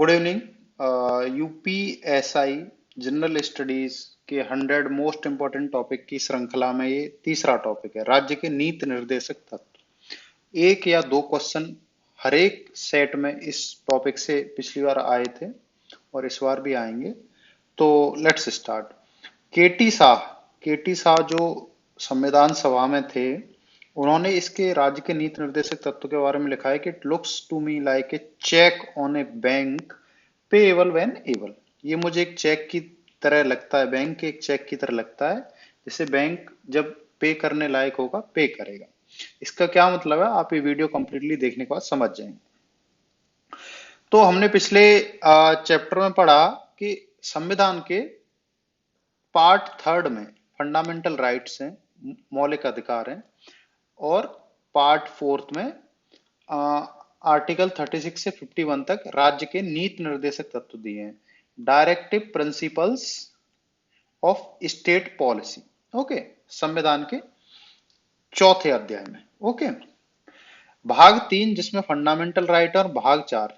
Good evening. UPSI general studies के 100 most important topic की श्रृंखला में ये तीसरा टॉपिक है, राज्य के नीति निर्देशक तत्व। एक या दो क्वेश्चन हर एक सेट में इस टॉपिक से पिछली बार आए थे और इस बार भी आएंगे। तो लेट्स स्टार्ट। केटी शाह केटी शाह जो संविधान सभा में थे, उन्होंने इसके राज्य के नीति निर्देशक तत्व के बारे में लिखा है कि it looks to me like a cheque on a bank payable when able. ये मुझे एक चेक की तरह लगता है, बैंक के एक चेक की तरह लगता है, जिसे बैंक जब पे करने लायक होगा पे करेगा। इसका क्या मतलब है, आप ये वीडियो कंप्लीटली देखने के बाद समझ जाएंगे। तो हमने पिछले चैप्टर में पढ़ा कि संविधान के पार्ट थर्ड में फंडामेंटल राइट्स हैं, मौलिक अधिकार हैं, और पार्ट फोर्थ में आर्टिकल 36 से 51 तक राज्य के नीति निर्देशक तत्व दिए हैं, directive principles of state policy. Okay, संविधान के चौथे अध्याय में। ओके, भाग 3 जिसमें फंडामेंटल राइट और भाग 4,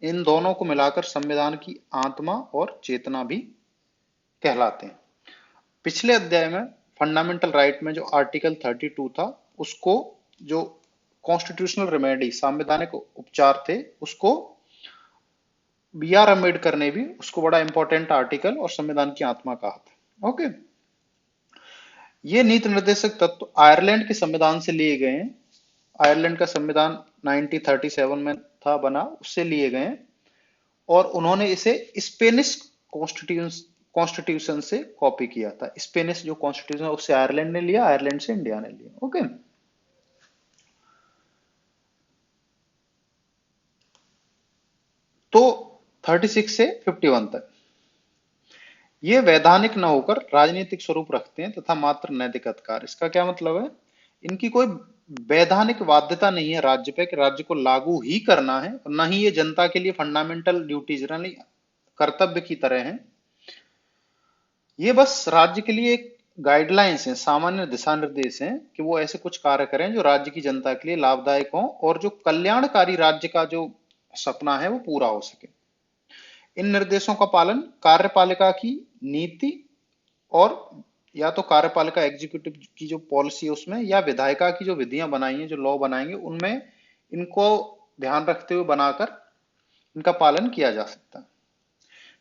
इन दोनों को मिलाकर संविधान की आत्मा और चेतना भी कहलाते हैं। पिछले अध्याय में फंडामेंटल राइट में जो आर्टिकल 32 था, उसको जो कॉन्स्टिट्यूशनल रेमेडी संवैधानिक उपचार थे, उसको बी आर अम्बेडकर ने भी उसको बड़ा इंपॉर्टेंट आर्टिकल और संविधान की आत्मा कहा था। ओके, ये नीति निर्देशक तत्व आयरलैंड के संविधान से लिए गए हैं। आयरलैंड का संविधान 1937 में था बना, उससे लिए गए हैं, और उन्होंने इसे स्पेनिश कॉन्स्टिट्यूशन से कॉपी किया था। स्पेनिश जो कॉन्स्टिट्यूशन है उससे आयरलैंड ने लिया, आयरलैंड से इंडिया ने लिया। ओके, तो 36 से 51 तक ये वैधानिक न होकर राजनीतिक स्वरूप रखते हैं तथा मात्र नैतिक अधिकार। इसका क्या मतलब है, इनकी कोई वैधानिक बाध्यता नहीं है राज्य पे कि राज्य को लागू ही करना है, और न ही ये जनता के लिए फंडामेंटल ड्यूटीज यानी कर्तव्य की तरह है। ये बस राज्य के लिए एक गाइडलाइंस है, सामान्य दिशा निर्देश हैं कि वो ऐसे कुछ कार्य करें जो राज्य की जनता के लिए लाभदायक हो और जो कल्याणकारी राज्य का जो सपना है वो पूरा हो सके। इन निर्देशों का पालन कार्यपालिका की नीति और या तो कार्यपालिका एग्जीक्यूटिव की जो पॉलिसी है उसमें, या विधायिका की जो विधियां बनाई हैं, जो लॉ बनाएंगे उनमें इनको ध्यान रखते हुए बनाकर इनका पालन किया जा सकता है।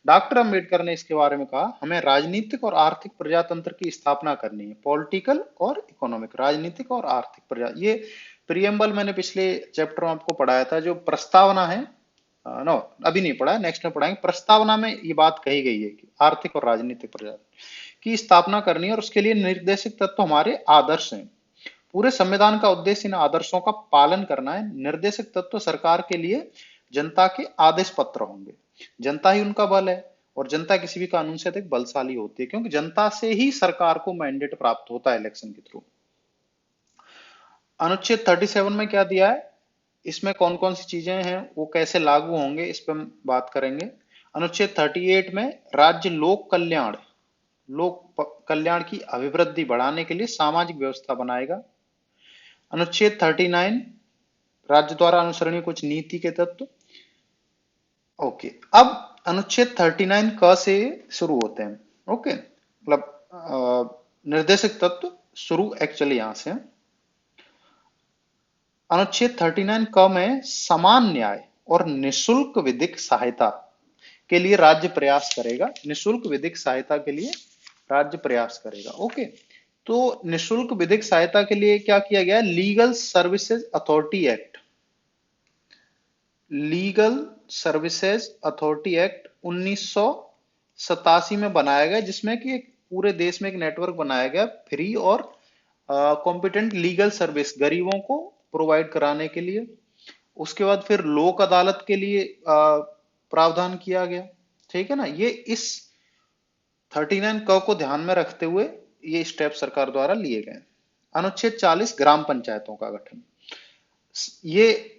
डॉक्टर अंबेडकर ने इसके बारे में कहा, हमें राजनीतिक और आर्थिक प्रजातंत्र की स्थापना करनी है। पॉलिटिकल और इकोनॉमिक, राजनीतिक और आर्थिक प्रजा, ये प्रियम्बल मैंने पिछले चैप्टर में आपको पढ़ाया था। जो प्रस्तावना है, नो अभी नहीं पढ़ा, नेक्स्ट में पढ़ाएंगे। प्रस्तावना में ये बात कही गई है कि आर्थिक और राजनीतिक प्रजा की स्थापना करनी है, और उसके लिए निर्देशक तत्व हमारे आदर्श हैं। पूरे संविधान का उद्देश्य इन आदर्शों का पालन करना है। निर्देशक तत्व सरकार के लिए जनता के आदेश पत्र होंगे। जनता ही उनका बल है, और जनता किसी भी कानून से अधिक बलशाली होती है, क्योंकि जनता से ही सरकार को मैंडेट प्राप्त होता है इलेक्शन के थ्रू। अनुच्छेद 37 में क्या दिया है, इसमें कौन कौन सी चीजें हैं, वो कैसे लागू होंगे, इस पर हम बात करेंगे। अनुच्छेद 38 में राज्य लोक कल्याण की अभिवृद्धि बढ़ाने के लिए सामाजिक व्यवस्था बनाएगा। अनुच्छेद 39 राज्य द्वारा अनुसरणीय कुछ नीति के तत्व। ओके, अब अनुच्छेद 39 क से शुरू होते हैं। ओके, मतलब निर्देशक तत्व शुरू एक्चुअली यहां से है। अनुच्छेद 39 क में समान न्याय और निशुल्क विधिक सहायता के लिए राज्य प्रयास करेगा। निशुल्क विधिक सहायता के लिए राज्य प्रयास करेगा। ओके, तो निशुल्क विधिक सहायता के लिए क्या किया गया, legal services authority act, legal services authority act 1987 में बनाया गया, जिसमें कि एक पूरे देश में एक नेटवर्क बनाया गया फ्री और कॉम्पिटेंट लीगल सर्विस गरीबों को प्रोवाइड कराने के लिए। उसके बाद फिर लोक अदालत के लिए प्रावधान किया गया। ठीक है ना, ये इस 39 क को ध्यान में रखते हुए ये स्टेप सरकार द्वारा लिए गए। अनुच्छेद 40 ग्राम पंचायतों का गठन, ये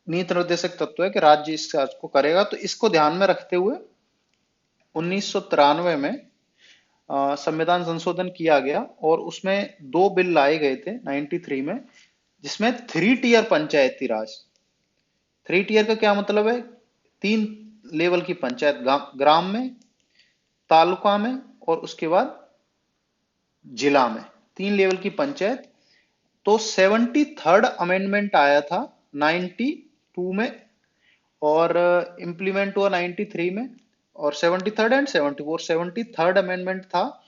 नीति निर्देशक तत्व है कि राज्य इस कार्य को करेगा। तो इसको ध्यान में रखते हुए 1993 में संविधान संशोधन किया गया, और उसमें दो बिल लाए गए थे 93 में, जिसमें 3 टियर पंचायती राज। 3 टियर का क्या मतलब है, 3 लेवल की पंचायत, ग्राम में, तालुका में और उसके बाद जिला में, 3 लेवल की पंचायत। तो 73rd अमेंडमेंट आया था 92 में, और इम्प्लीमेंट हुआ 93 में, और 73rd एंड 74, 73rd अमेंडमेंट था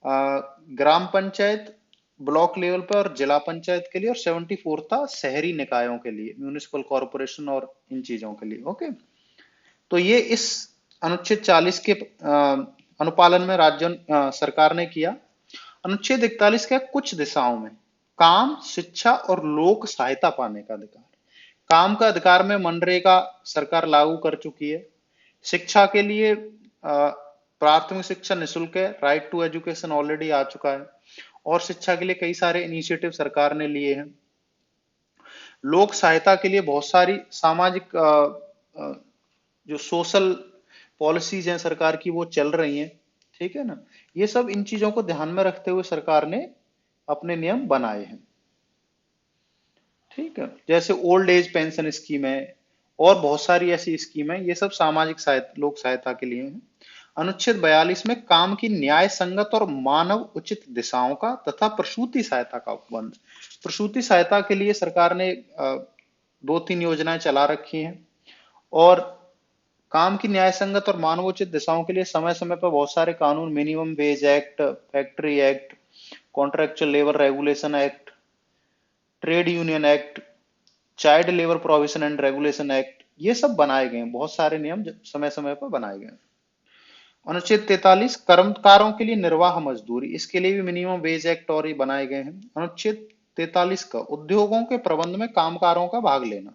ग्राम पंचायत ब्लॉक लेवल पर और जिला पंचायत के लिए, और 74 था शहरी निकायों के लिए, म्यूनिसिपल कॉरपोरेशन और इन चीजों के लिए। ओके, तो ये इस अनुच्छेद 40 के अनुपालन में सरकार ने किया। अनुच्छेद 41 का कुछ दिशाओं में काम, शिक्षा और लोक सहायता पाने का अधिकार। काम का अधिकार में मनरेगा सरकार लागू कर चुकी है। शिक्षा के लिए प्राथमिक शिक्षा निःशुल्क है, राइट टू एजुकेशन ऑलरेडी आ चुका है, और शिक्षा के लिए कई सारे इनिशिएटिव सरकार ने लिए हैं। लोक सहायता के लिए बहुत सारी सामाजिक जो सोशल पॉलिसीज हैं सरकार की वो चल रही हैं, ठीक है ना। ये सब इन चीजों को ध्यान में रखते हुए सरकार ने अपने नियम बनाए हैं, ठीक है। जैसे ओल्ड एज पेंशन स्कीम है और बहुत सारी ऐसी स्कीम है, ये सब सामाजिक सहायता, लोक सहायता के लिए है। अनुच्छेद 42 में काम की न्याय संगत और मानव उचित दिशाओं का तथा प्रसूति सहायता का उपबंध। प्रसूति सहायता के लिए सरकार ने 2-3 योजनाएं चला रखी हैं, और काम की न्याय संगत और मानवोचित दिशाओं के लिए समय समय पर बहुत सारे कानून, minimum wage act, factory act, contractual labour regulation act, trade union act, child labour provision and regulation act, ये सब बनाए गए हैं। बहुत सारे नियम समय समय पर बनाए गए हैं। अनुच्छेद 43 कर्मकारों के लिए निर्वाह मजदूरी, इसके लिए भी मिनिमम वेज एक्ट और ये बनाए गए हैं। अनुच्छेद 43 का उद्योगों के प्रबंध में कामगारों का भाग लेना,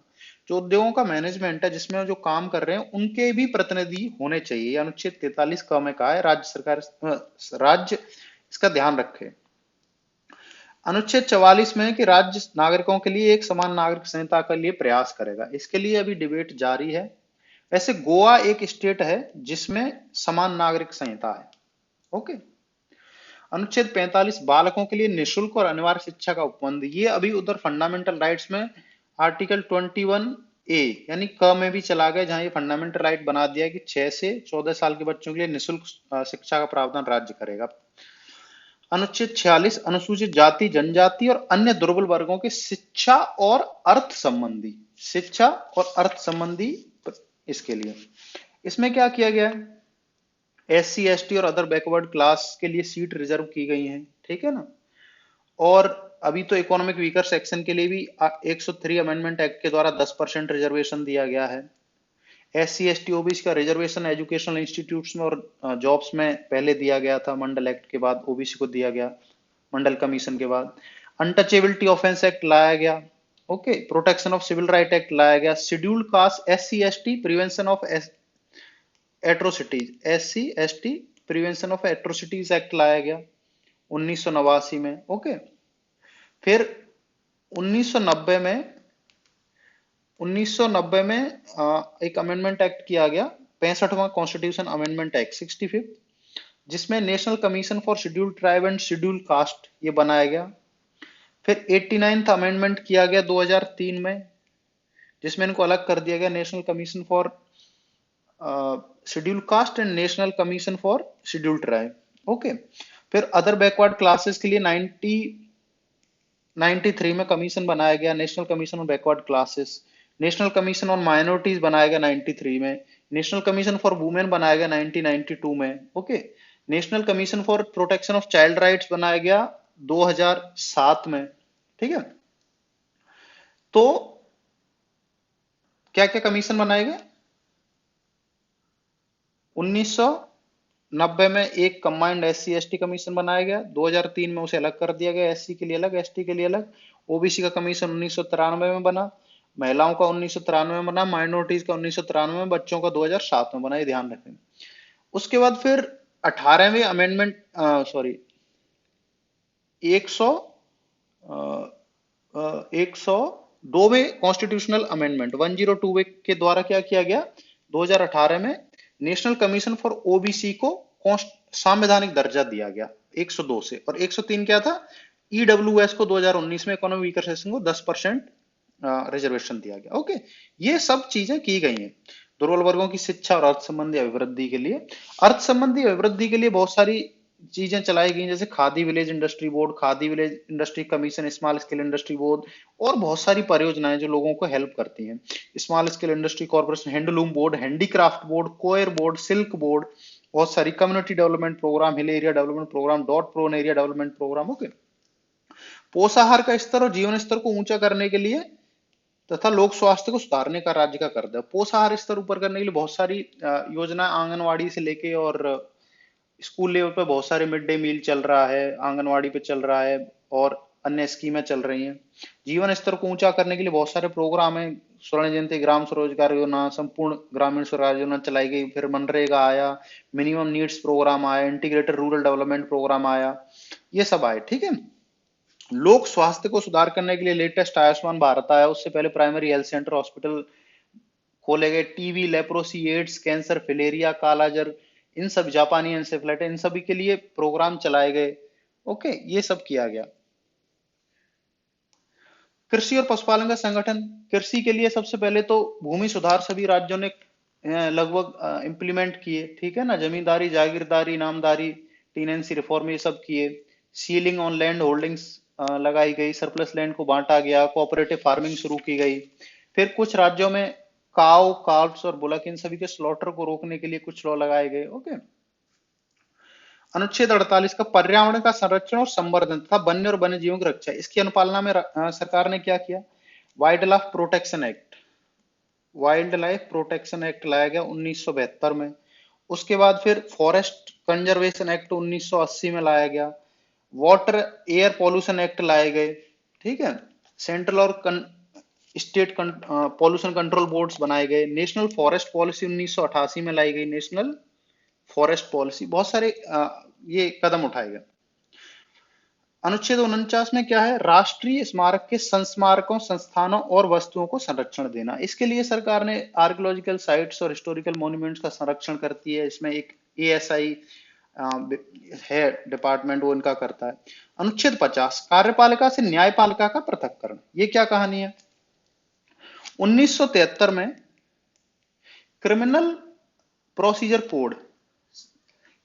जो उद्योगों का मैनेजमेंट है जिसमें जो काम कर रहे हैं उनके भी प्रतिनिधि होने चाहिए। अनुच्छेद 43 क में कहा है राज्य सरकार, राज्य इसका ध्यान रखे। अनुच्छेद 44 में है कि राज्य नागरिकों के लिए एक समान नागरिक संहिता के लिए प्रयास करेगा। इसके लिए अभी डिबेट जारी है। वैसे गोवा एक स्टेट है जिसमें समान नागरिक संहिता है। ओके। अनुच्छेद 45 बालकों के लिए निःशुल्क और अनिवार्य शिक्षा का उपबंध, ये अभी उधर फंडामेंटल राइट्स में आर्टिकल 21A यानी क में भी चला गया, जहां ये फंडामेंटल राइट बना दिया कि 6 से 14 साल के बच्चों के लिए निःशुल्क शिक्षा का प्रावधान राज्य करेगा। अनुच्छेद 46 अनुसूचित जाति, जनजाति और अन्य दुर्बल वर्गों के शिक्षा और अर्थ संबंधी, शिक्षा और अर्थ संबंधी इसके लिए इसमें क्या किया गया है, SC ST और अदर बैकवर्ड क्लास के लिए सीट रिजर्व की गई हैं, ठीक है ना। और अभी तो इकोनॉमिक वीकर सेक्शन के लिए भी 103 अमेंडमेंट एक्ट के द्वारा 10% रिजर्वेशन दिया गया है। SC ST OBC का रिजर्वेशन एजुकेशनल इंस्टीट्यूट्स में और जॉब्स में पहले दिया गया था, मंडल एक्ट के बाद OBC को दिया गया, मंडल कमीशन के बाद। अनटचेबिलिटी ऑफेंस एक्ट लाया गया, okay. Protection of civil right act लाया गया। Scheduled caste SC ST prevention of atrocities, SC ST prevention of atrocities act लाया गया 1989 में, ओके। फिर 1990 में एक अमेंडमेंट एक्ट किया गया, 65वां कॉन्स्टिट्यूशन अमेंडमेंट एक्ट 65, जिसमें national commission for scheduled tribe and scheduled caste ये बनाया गया। फिर 89th अमेंडमेंट किया गया 2003 में, जिसमें इनको अलग कर दिया गया, national commission for scheduled caste and national commission for scheduled tribe, okay. फिर अदर बैकवर्ड क्लासेस के लिए 93 में कमीशन बनाया गया, national commission on backward classes. National commission on minorities बनाया गया 93 में। नेशनल कमीशन फॉर वुमेन बनाया गया 1992 में, okay. National commission for protection of child rights बनाया गया 2007 में, ठीक है। तो क्या क्या कमीशन बनाए गए, 1990 में एक कंबाइंड SC ST कमीशन बनाया गया, 2003 में उसे अलग कर दिया गया, SC के लिए अलग, ST के लिए अलग। OBC का कमीशन 1993 में बना, महिलाओं का 1993 में बना, माइनॉरिटीज का 1993 में, बच्चों का 2007 में बना, ये ध्यान रखें। उसके बाद फिर 18वें अमेंडमेंट 102वें कॉन्स्टिट्यूशनल अमेंडमेंट 102 के द्वारा क्या किया गया, 2018 में नेशनल कमीशन फॉर OBC को संवैधानिक दर्जा दिया गया 102 से। और 103 क्या था, EWS को 2019 में इकोनॉमिक वीकर सेक्शन को 10% रिजर्वेशन दिया गया, ओके। ये सब चीजें की गई हैं। दुर्बल वर्गों की शिक्षा और अर्थ संबंधी अभिवृद्धि के लिए, अर्थ संबंधी अभिवृद्धि के लिए बहुत सारी चीजें चलाई गई, जैसे khadi village industry board, khadi village industry commission, small scale industry board, और बहुत सारी परियोजनाएं जो लोगों को हेल्प करती हैं। Small scale industry corporation, handloom board, handicraft board, coir board, silk board, बहुत सारी community development program, hill area development program, डॉट prone area development program. Okay, पोषाहार का स्तर और जीवन स्तर को ऊंचा करने के लिए तथा लोक स्वास्थ्य को सुधारने का राज्य का कर्तव्य। पोषाहार स्तर ऊपर करने के लिए बहुत सारी योजना, आंगनवाड़ी से लेके और स्कूल लेवल पे बहुत सारे मिड डे मील चल रहा है, आंगनवाड़ी पे चल रहा है, और अन्य स्कीमें चल रही हैं। जीवन स्तर को ऊंचा करने के लिए बहुत सारे प्रोग्राम है, स्वर्ण जयंती ग्राम स्वरोजगार योजना, संपूर्ण ग्रामीण स्वरोजगार योजना चलाई गई, फिर मनरेगा आया, मिनिमम नीड्स प्रोग्राम आया, इंटीग्रेटेड रूरल डेवलपमेंट प्रोग्राम आया, ये सब आए। ठीक है, लोक स्वास्थ्य को सुधार करने के लिए लेटेस्ट आयुष्मान भारत आया, उससे पहले प्राइमरी हेल्थ सेंटर हॉस्पिटल खोले गए, TB, leprosy, AIDS, cancer, filaria, कालाजर, इन सब, जापानी एंसेफेलाइटिस, इन सभी के लिए प्रोग्राम चलाए गए। ओके, ये सब किया गया। कृषि और पशुपालन का संगठन, कृषि के लिए सबसे पहले तो भूमि सुधार सभी राज्यों ने लगभग इम्प्लीमेंट किए। ठीक है ना, जमींदारी, जागीरदारी, इनामदारी, टीनेंसी रिफॉर्म, ये सब किए। सीलिंग ऑन लैंड होल्डिंग्स लगाई गई, सरप्लस लैंड को बांटा गया, कोऑपरेटिव फार्मिंग शुरू की गई। फिर कुछ राज्यों में काव, काल्व्स और बुलक, इन सभी के स्लॉटर को रोकने के लिए कुछ लॉ लगाए गए। ओके, अनुच्छेद 48 का पर्यावरण का संरक्षण और संवर्धन तथा वन्य और वन्य जीवों की रक्षा, इसकी अनुपालना में सरकार ने क्या किया? Wild life protection act, wild life protection act लाया गया 1972 में। उसके बाद फिर फॉरेस्ट कंजर्वेशन एक्ट 1980 में लाया गया। वाटर एयर पॉल्यूशन एक्ट लाए गए। ठीक है, सेंट्रल और स्टेट पॉल्यूशन कंट्रोल बोर्ड्स बनाए गए। नेशनल फॉरेस्ट पॉलिसी 1988 में लाई गई, नेशनल फॉरेस्ट पॉलिसी, बहुत सारे ये कदम उठाए गए। अनुच्छेद 49 में क्या है? राष्ट्रीय स्मारक के संस्मारकों, संस्थानों और वस्तुओं को संरक्षण देना। इसके लिए सरकार ने आर्कियोलॉजिकल साइट्स और हिस्टोरिकल मॉन्यूमेंट्स का संरक्षण करती है। इसमें एक एएसआई है डिपार्टमेंट, वो इनका करता है। अनुच्छेद 50 कार्यपालिका से न्यायपालिका का पृथक्करण, ये क्या कहानी है? 1973 में क्रिमिनल प्रोसीजर कोड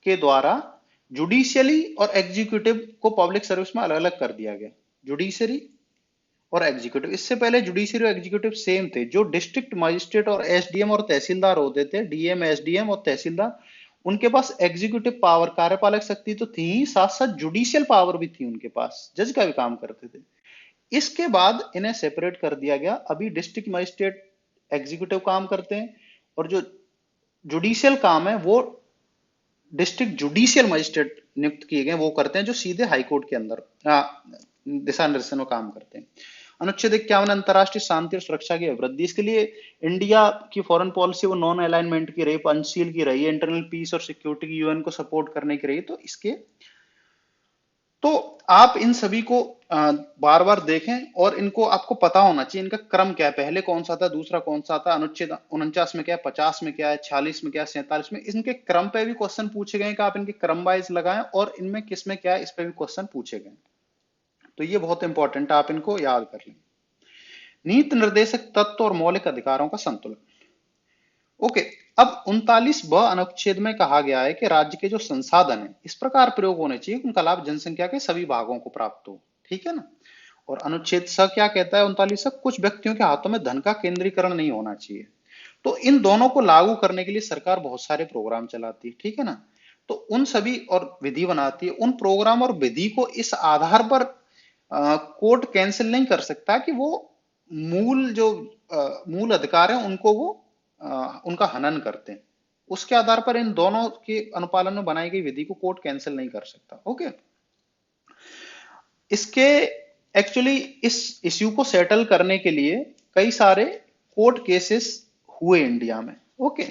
के द्वारा जुडिशियली और एग्जीक्यूटिव को पब्लिक सर्विस में अलग अलग कर दिया गया। जुडिशियरी और एग्जीक्यूटिव, इससे पहले जुडिशियरी और एग्जीक्यूटिव सेम थे। जो डिस्ट्रिक्ट मजिस्ट्रेट और एसडीएम और तहसीलदार होते थे, डीएम, एसडीएम और तहसीलदार, उनके पास एग्जीक्यूटिव पावर, कार्यपालक शक्ति तो थी ही, साथ साथ जुडिशियल पावर भी थी उनके पास, जज का भी काम करते थे। इसके बाद इन्हें सेपरेट कर दिया गया। अभी डिस्ट्रिक्ट मजिस्ट्रेट एग्जीक्यूटिव काम करते हैं, और जो जुडिशियल काम है वो डिस्ट्रिक्ट जुडिशियल मजिस्ट्रेट नियुक्त किए गए वो करते हैं, जो सीधे हाईकोर्ट के अंदर दिशा निर्देशन में काम करते हैं। अनुच्छेद 51 अंतरराष्ट्रीय शांति और सुरक्षा की अभिवृद्धि, इसके लिए इंडिया की फॉरेन पॉलिसी वो नॉन अलाइनमेंट की रही, पंचशील की रही है, इंटरनल पीस और सिक्योरिटी की यूएन को सपोर्ट करने की रही। तो आप इन सभी को बार बार देखें, और इनको आपको पता होना चाहिए इनका क्रम क्या है, पहले कौन सा था, दूसरा कौन सा था, अनुच्छेद 49 में क्या है, 50 में क्या है, 46 में क्या है, 47 में। इनके क्रम पे भी क्वेश्चन पूछे गए कि आप इनके क्रम वाइज लगाएं, और इनमें किस में क्या है, इस पे भी क्वेश्चन पूछे गए। तो ये बहुत इंपॉर्टेंट है, आप इनको याद कर लें। नीति निर्देशक तत्व और मौलिक अधिकारों का संतुलन। ओके, अब 39 अनुच्छेद में कहा गया है कि राज्य के जो संसाधन है इस प्रकार प्रयोग होने चाहिए कि उनका लाभ जनसंख्या के सभी भागों को प्राप्त हो। ठीक है ना। और अनुच्छेद स क्या कहता है? 39 कुछ व्यक्तियों के हाथों में धन का केंद्रीकरण नहीं होना चाहिए। तो इन दोनों को लागू करने के लिए सरकार बहुत सारे प्रोग्राम चलाती है। ठीक है ना। तो उन सभी और विधि बनाती है, उन प्रोग्राम और विधि को इस आधार पर कोर्ट कैंसिल नहीं कर सकता कि वो मूल जो मूल अधिकार है उनको वो उनका हनन करते हैं। उसके आधार पर इन दोनों के अनुपालन में बनाई गई विधि को कोर्ट कैंसिल नहीं कर सकता। ओके, इसके एक्चुअली इस इश्यू को सेटल करने के लिए कई सारे कोर्ट केसेस हुए इंडिया में। ओके,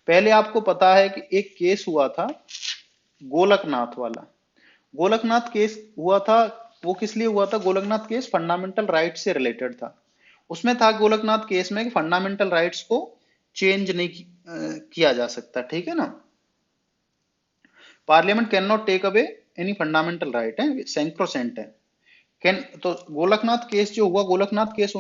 पहले आपको पता है कि एक केस हुआ था गोलकनाथ वाला। गोलकनाथ केस हुआ था, वो किस लिए हुआ था? गोलकनाथ केस फंडामेंटल राइट से रिलेटेड था। उसमें था गोलकनाथ केस में कि फंडामेंटल राइट्स को चेंज नहीं किया जा सकता। ठीक है ना। Parliament cannot take away any fundamental right है, सैंक्रोसेंट है। कैन तो गोलकनाथ केस जो हुआ, गोलकनाथ केस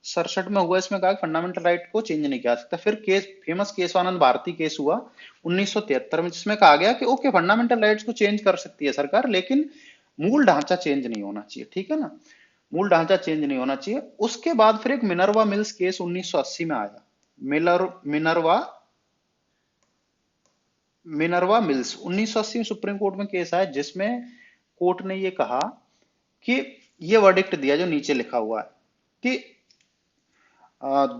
1967 में हुआ, इसमें कहा फंडामेंटल राइट को चेंज नहीं किया जा सकता। फिर case, famous Kesavananda Bharati case हुआ 1973 में, जिसमें कहा गया कि ओके फंडामेंटल राइट्स को चेंज कर सकती है सरकार, लेकिन मूल ढांचा चेंज नहीं होना चाहिए, ठीक है ना, मूल ढांचा चेंज नहीं होना चाहिए। उसके बाद फिर एक मिनर्वा मिल्स केस 1980 में आया, मिनर्वा मिनर्वा मिल्स 1980 में सुप्रीम कोर्ट में केस आया, जिसमें कोर्ट ने ये कहा कि ये वर्डिक्ट दिया जो नीचे लिखा हुआ है कि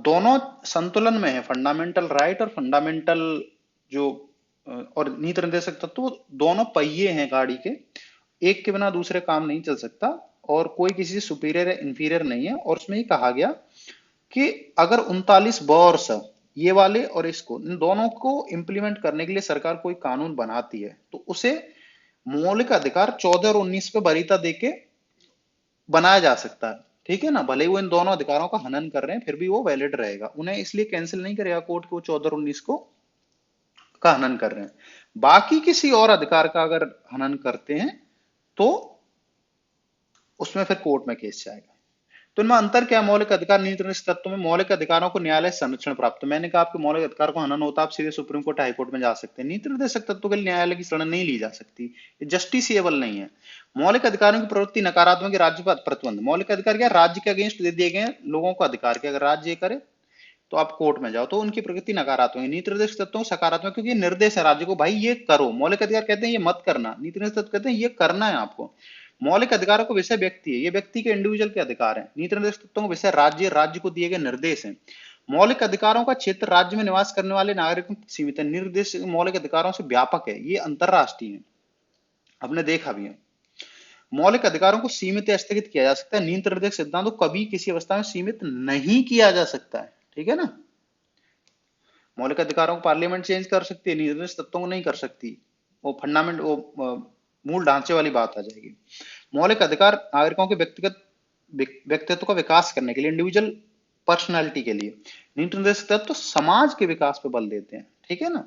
दोनों संतुलन में है, फंडामेंटल राइट और फंडामेंटल जो और नीति निर्देशक तत्व, दोनों पहिए हैं गाड़ी के, एक के बिना दूसरे काम नहीं चल सकता, और कोई किसी से सुपीरियर या इंफीरियर नहीं है। और उसमें ये कहा गया कि अगर 39 वर्ष ये वाले और इसको, इन दोनों को इंप्लीमेंट करने के लिए सरकार कोई कानून बनाती है, तो उसे मौलिक अधिकार 14 और 19 पे वरीयता देके बनाया जा सकता है, ठीक है ना, भले ही वो इन दोनों अधिकारों का हनन कर रहे हैं फिर भी वो वैलिड रहेगा, उन्हें इसलिए कैंसिल नहीं करेगा कोर्ट को 14 और 19 को का हनन कर रहे हैं। बाकी किसी और अधिकार का अगर हनन करते हैं तो उसमें फिर कोर्ट में केस जाएगा। तो इनमें अंतर क्या है? मौलिक अधिकार नीति निर्देशक तत्व में मौलिक अधिकारों को न्यायालय से संरक्षण प्राप्त है। मैंने कहा आपके मौलिक अधिकार को हनन होता, आप सीधे सुप्रीम कोर्ट, हाई कोर्ट में जा सकते हैं। नीति निर्देशक तत्व के लिए न्यायालय की शरण नहीं ली जा सकती, ये जस्टिसिएबल नहीं है। मौलिक अधिकारों की प्रवृत्ति नकारात्मक है, राज्य पर प्रतिबंध। मौलिक अधिकार क्या? राज्य के अगेंस्ट दे दिए गए लोगों को अधिकार के, अगर राज्य ये करे तो आप कोर्ट में जाओ, तो उनकी प्रकृति नकारात्मक है। नीति निर्देशक तत्वों सकारात्मक, क्योंकि निर्देश है राज्य को, भाई ये करो। मौलिक अधिकार कहते हैं ये मत करना, नीति निर्देशक तत्व कहते हैं ये करना है आपको। मौलिक अधिकारों को विषय व्यक्ति है, ये व्यक्ति के इंडिविजुअल के अधिकार है। नीति निर्देशक तत्वों को विषय राज्य, राज्य को दिए गए निर्देश हैं। मौलिक अधिकारों का क्षेत्र राज्य में निवास करने वाले नागरिकों तक सीमित है। निर्देश मौलिक अधिकारों से व्यापक है, ये अंतरराष्ट्रीय है, हमने देखा भी है। मौलिक अधिकारों को सीमित या स्थगित किया जा सकता है। नीति निर्देशक सिद्धांतों को कभी किसी अवस्था में सीमित नहीं किया जा सकता है, ठीक है ना। मौलिक अधिकारों को पार्लियामेंट चेंज कर सकती है, नीति निर्देशक तत्वों को नहीं कर सकती, वो फंडामेंट, वो मूल ढांचे वाली बात आ जाएगी। मौलिक अधिकार नागरिकों के व्यक्तिगत व्यक्तित्व का विकास करने के लिए, इंडिविजुअल पर्सनैलिटी के लिए। नीति निर्देशक तत्व समाज के विकास पे बल देते हैं, ठीक है ना।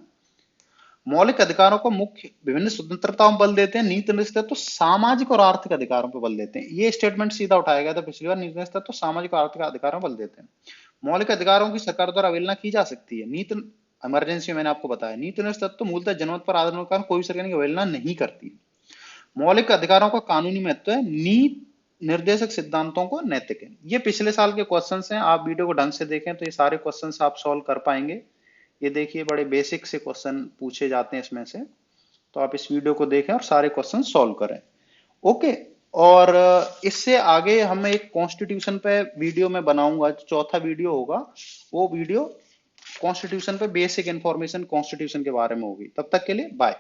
मौलिक अधिकारों को मुख्य विभिन्न स्वतंत्रताओं पर बल देते हैं। नीति निर्देशक तत्व सामाजिक और आर्थिक अधिकारों पर बल देते हैं। ये स्टेटमेंट सीधा उठाया गया था पिछली बार। नीति निर्देशक तत्व सामाजिक और आर्थिक अधिकारों पर बल देते हैं। मौलिक अधिकारों की सरकार द्वारा अवहेलना की जा सकती है। नीति इमरजेंसी में मैंने आपको बताया, नीति निर्देशक तत्व मूलतः जनमत पर आधारित होकर कोई सरकार की अवहेलना नहीं करती। मौलिक अधिकारों का कानूनी महत्व है, नीति निर्देशक सिद्धांतों को नैतिक है। ये पिछले साल के क्वेश्चंस हैं, आप वीडियो को ढंग से देखें तो ये सारे क्वेश्चंस आप सॉल्व कर पाएंगे। ये देखिए बड़े बेसिक से क्वेश्चन पूछे जाते हैं इसमें से, तो आप इस वीडियो को देखें और सारे क्वेश्चन सॉल्व करें, ओके। और इससे आगे हम एक कॉन्स्टिट्यूशन पे वीडियो में बनाऊंगा, चौथा वीडियो होगा, वो वीडियो कॉन्स्टिट्यूशन पे बेसिक इंफॉर्मेशन कॉन्स्टिट्यूशन के बारे में होगी। तब तक के लिए बाय।